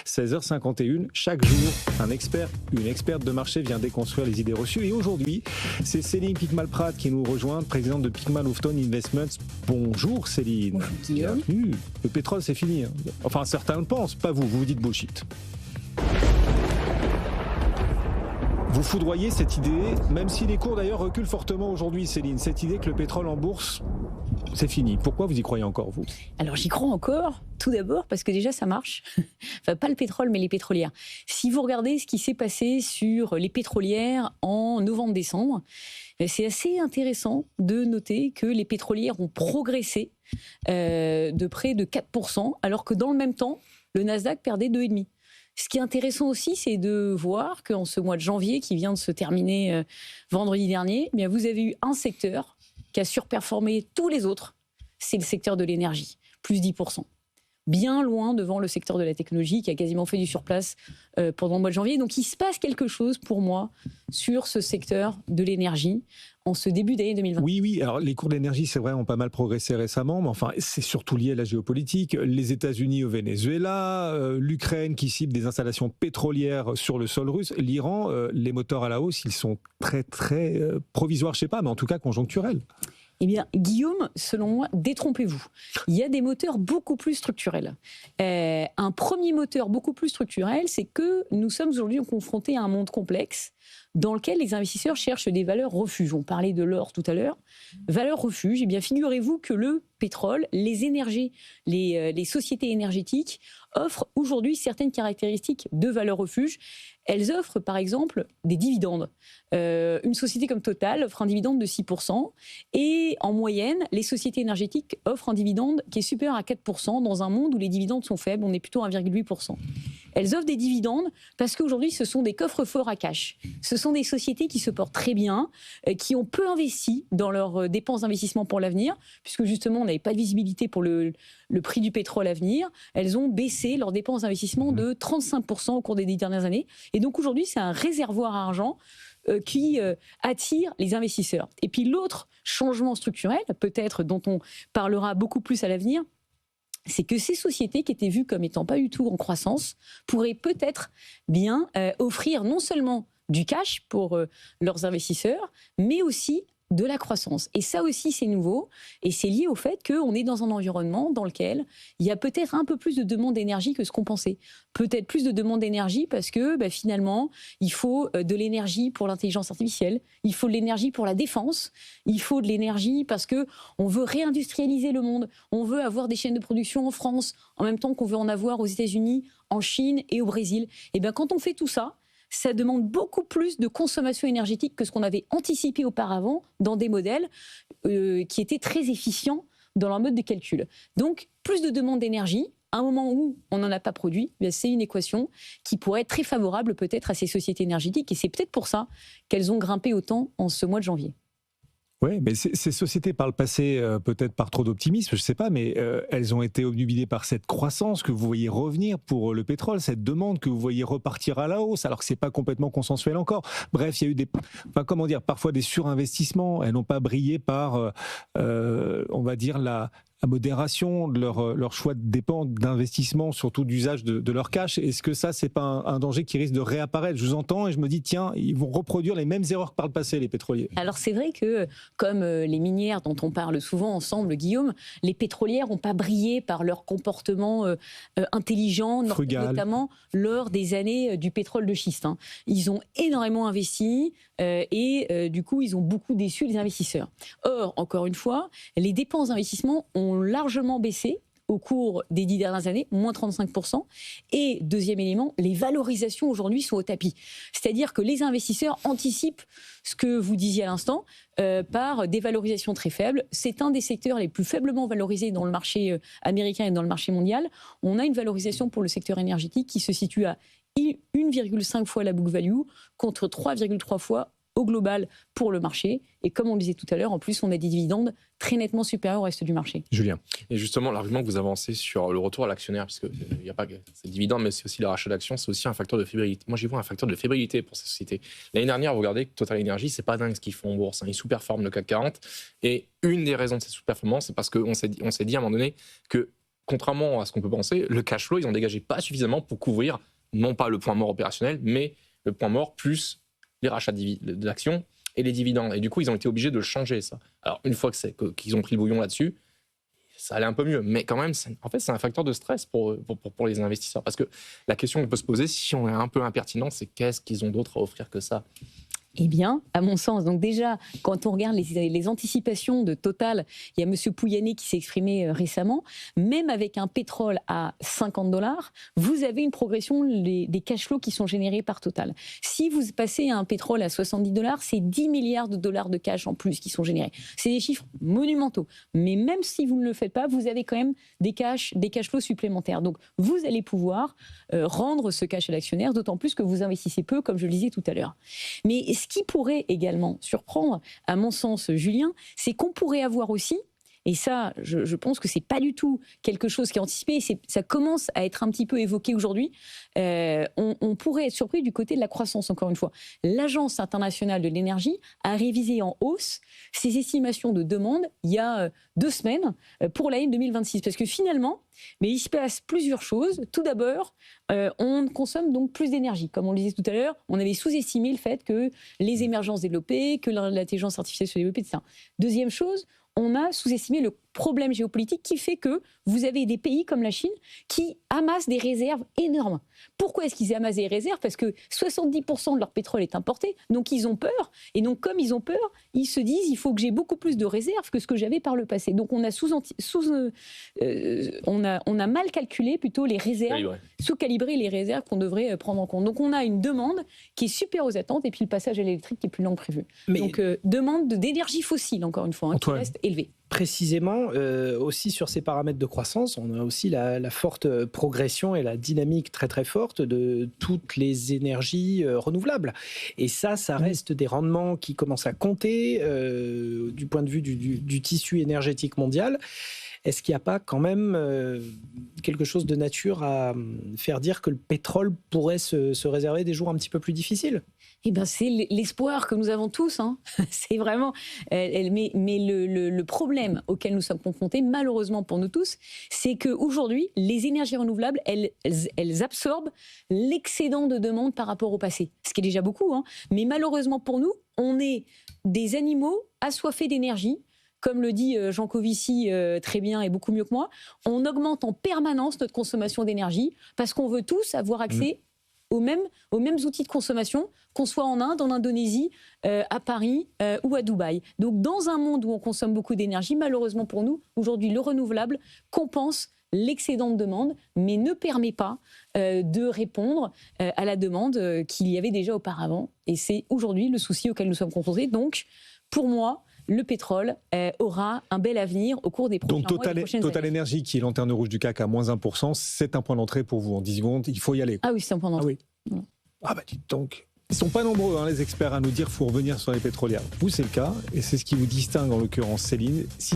16h51. Chaque jour, un expert, une experte de marché vient déconstruire les idées reçues. Et aujourd'hui, c'est Céline Picmal-Pratt qui nous rejoint, présidente de Picmal-Houghton Investments. Bonjour Céline. Bonjour Guillaume. Bienvenue. Le pétrole, c'est fini. Enfin, certains le pensent, pas vous. Vous dites bullshit. Vous foudroyez cette idée, même si les cours d'ailleurs reculent fortement aujourd'hui, Céline. Cette idée que le pétrole en bourse, c'est fini. Pourquoi vous y croyez encore, vous ? Alors j'y crois encore, tout d'abord parce que déjà ça marche. Enfin pas le pétrole mais les pétrolières. Si vous regardez ce qui s'est passé sur les pétrolières en novembre-décembre, c'est assez intéressant de noter que les pétrolières ont progressé de près de 4%, alors que dans le même temps, le Nasdaq perdait 2,5%. Ce qui est intéressant aussi, c'est de voir qu'en ce mois de janvier, qui vient de se terminer vendredi dernier, eh bien vous avez eu un secteur qui a surperformé tous les autres, c'est le secteur de l'énergie, plus 10%. Bien loin devant le secteur de la technologie qui a quasiment fait du surplace pendant le mois de janvier. Donc il se passe quelque chose pour moi sur ce secteur de l'énergie en ce début d'année 2020. Oui, alors les cours de l'énergie, c'est vrai, ont pas mal progressé récemment, mais enfin, c'est surtout lié à la géopolitique. Les États-Unis au Venezuela, l'Ukraine qui cible des installations pétrolières sur le sol russe, l'Iran, les moteurs à la hausse, ils sont très provisoires, je sais pas, mais en tout cas conjoncturels. Eh bien, Guillaume, selon moi, détrompez-vous. Il y a des moteurs beaucoup plus structurels. Un premier moteur beaucoup plus structurel, c'est que nous sommes aujourd'hui confrontés à un monde complexe dans lequel les investisseurs cherchent des valeurs refuges. On parlait de l'or tout à l'heure. Valeurs refuges, eh bien, figurez-vous que le pétrole, les énergies, les sociétés énergétiques offrent aujourd'hui certaines caractéristiques de valeurs refuges. Elles offrent par exemple des dividendes. Une société comme Total offre un dividende de 6% et en moyenne, les sociétés énergétiques offrent un dividende qui est supérieur à 4% dans un monde où les dividendes sont faibles, on est plutôt à 1,8%. Elles offrent des dividendes parce qu'aujourd'hui, ce sont des coffres-forts à cash. Ce sont des sociétés qui se portent très bien, qui ont peu investi dans leurs dépenses d'investissement pour l'avenir, puisque justement, on n'avait pas de visibilité pour le prix du pétrole à venir. Elles ont baissé leurs dépenses d'investissement de 35% au cours des 10 dernières années. Et donc aujourd'hui, c'est un réservoir à argent qui attire les investisseurs. Et puis l'autre changement structurel, peut-être dont on parlera beaucoup plus à l'avenir, c'est que ces sociétés qui étaient vues comme étant pas du tout en croissance pourraient peut-être bien offrir non seulement du cash pour leurs investisseurs, mais aussi de la croissance. Et ça aussi, c'est nouveau. Et c'est lié au fait qu'on est dans un environnement dans lequel il y a peut-être un peu plus de demande d'énergie que ce qu'on pensait. Peut-être plus de demande d'énergie parce que finalement, il faut de l'énergie pour l'intelligence artificielle, il faut de l'énergie pour la défense, il faut de l'énergie parce qu'on veut réindustrialiser le monde, on veut avoir des chaînes de production en France, en même temps qu'on veut en avoir aux États-Unis, en Chine et au Brésil. Et bien quand on fait tout ça, ça demande beaucoup plus de consommation énergétique que ce qu'on avait anticipé auparavant dans des modèles qui étaient très efficients dans leur mode de calcul. Donc, plus de demande d'énergie, à un moment où on n'en a pas produit, c'est une équation qui pourrait être très favorable peut-être à ces sociétés énergétiques. Et c'est peut-être pour ça qu'elles ont grimpé autant en ce mois de janvier. Oui, mais ces sociétés, par le passé, peut-être par trop d'optimisme, je ne sais pas, mais elles ont été obnubilées par cette croissance que vous voyez revenir pour le pétrole, cette demande que vous voyez repartir à la hausse, alors que ce n'est pas complètement consensuel encore. Bref, il y a eu parfois des surinvestissements. Elles n'ont pas brillé par, on va dire, la modération de leur choix de dépenses, d'investissement, surtout d'usage de leur cash. Est-ce que ça, c'est pas un danger qui risque de réapparaître ? Je vous entends et je me dis, tiens, ils vont reproduire les mêmes erreurs que par le passé, les pétroliers. Alors c'est vrai que, comme les minières dont on parle souvent ensemble, Guillaume, les pétrolières n'ont pas brillé par leur comportement intelligent, notamment lors des années du pétrole de schiste. Ils ont énormément investi et du coup, ils ont beaucoup déçu les investisseurs. Or, encore une fois, les dépenses d'investissement ont largement baissé au cours des 10 dernières années, moins 35%. Et deuxième élément, les valorisations aujourd'hui sont au tapis. C'est-à-dire que les investisseurs anticipent ce que vous disiez à l'instant par des valorisations très faibles. C'est un des secteurs les plus faiblement valorisés dans le marché américain et dans le marché mondial. On a une valorisation pour le secteur énergétique qui se situe à 1,5 fois la book value contre 3,3 fois au global pour le marché. Et comme on le disait tout à l'heure, en plus, on a des dividendes très nettement supérieurs au reste du marché. Julien. Et justement, l'argument que vous avancez sur le retour à l'actionnaire, parce qu'il n'y a pas que ces dividendes, mais c'est aussi le rachat d'actions, c'est aussi un facteur de fébrilité. Moi, j'y vois un facteur de fébrilité pour ces sociétés. L'année dernière, vous regardez que Total Energy, c'est pas dingue ce qu'ils font en bourse. Ils sous-performent le CAC 40. Et une des raisons de ces sous-performances, c'est parce qu'on s'est dit à un moment donné que contrairement à ce qu'on peut penser, le cash flow, ils ont dégagé pas suffisamment pour couvrir non pas le point mort opérationnel, mais le point mort plus les rachats d'actions et les dividendes. Et du coup, ils ont été obligés de changer ça. Alors, une fois qu'ils ont pris le bouillon là-dessus, ça allait un peu mieux. Mais quand même, c'est un facteur de stress pour les investisseurs. Parce que la question qu'on peut se poser, si on est un peu impertinent, c'est qu'est-ce qu'ils ont d'autre à offrir que ça ? Eh bien, à mon sens, donc déjà, quand on regarde les anticipations de Total, il y a M. Pouyanné qui s'est exprimé récemment, même avec un pétrole à $50, vous avez une progression des cash flows qui sont générés par Total. Si vous passez à un pétrole à $70, c'est 10 milliards de dollars de cash en plus qui sont générés. C'est des chiffres monumentaux. Mais même si vous ne le faites pas, vous avez quand même des cash flows supplémentaires. Donc, vous allez pouvoir rendre ce cash à l'actionnaire, d'autant plus que vous investissez peu, comme je le disais tout à l'heure. Mais ce qui pourrait également surprendre, à mon sens, Julien, c'est qu'on pourrait avoir aussi, et ça, je pense que c'est pas du tout quelque chose qui est anticipé, ça commence à être un petit peu évoqué aujourd'hui, on pourrait être surpris du côté de la croissance, encore une fois. L'Agence internationale de l'énergie a révisé en hausse ses estimations de demande il y a 2 semaines pour l'année 2026, parce que finalement, mais il se passe plusieurs choses. Tout d'abord, on consomme donc plus d'énergie. Comme on le disait tout à l'heure, on avait sous-estimé le fait que les émergences développées, que l'intelligence artificielle se développait, etc. Deuxième chose, on a sous-estimé le problème géopolitique qui fait que vous avez des pays comme la Chine qui amassent des réserves énormes. Pourquoi est-ce qu'ils amassent des réserves ? Parce que 70% de leur pétrole est importé, donc ils ont peur. Et donc comme ils ont peur, ils se disent il faut que j'ai beaucoup plus de réserves que ce que j'avais par le passé. Donc on a on a mal calculé plutôt les réserves, sous-calibré les réserves qu'on devrait prendre en compte. Donc on a une demande qui est super aux attentes et puis le passage à l'électrique qui est plus lent que prévu. Donc demande d'énergie fossile, encore une fois, qui reste élevée. Précisément, aussi sur ces paramètres de croissance, on a aussi la forte progression et la dynamique très très forte de toutes les énergies renouvelables. Et ça reste des rendements qui commencent à compter du point de vue du tissu énergétique mondial. Est-ce qu'il n'y a pas quand même quelque chose de nature à faire dire que le pétrole pourrait se réserver des jours un petit peu plus difficiles ? Eh ben, c'est l'espoir que nous avons tous. Hein. C'est vraiment. Mais le problème auquel nous sommes confrontés, malheureusement pour nous tous, c'est qu'aujourd'hui, les énergies renouvelables, elles absorbent l'excédent de demande par rapport au passé. Ce qui est déjà beaucoup. Hein. Mais malheureusement pour nous, on est des animaux assoiffés d'énergie. Comme le dit Jean Covici très bien et beaucoup mieux que moi, on augmente en permanence notre consommation d'énergie parce qu'on veut tous avoir accès aux mêmes outils de consommation, qu'on soit en Inde, en Indonésie, à Paris ou à Dubaï. Donc dans un monde où on consomme beaucoup d'énergie, malheureusement pour nous, aujourd'hui le renouvelable compense l'excédent de demande, mais ne permet pas de répondre à la demande qu'il y avait déjà auparavant. Et c'est aujourd'hui le souci auquel nous sommes confrontés. Donc, pour moi, le pétrole aura un bel avenir au cours des prochains mois et des prochaines années. Total Energy, qui est lanterne rouge du CAC à moins 1%, c'est un point d'entrée pour vous en 10 secondes. Il faut y aller. Ah oui, c'est un point d'entrée. Ah oui. Ah bah dites donc. Ils ne sont pas nombreux, les experts, à nous dire qu'il faut revenir sur les pétrolières. Vous, c'est le cas, et c'est ce qui vous distingue, en l'occurrence, Céline.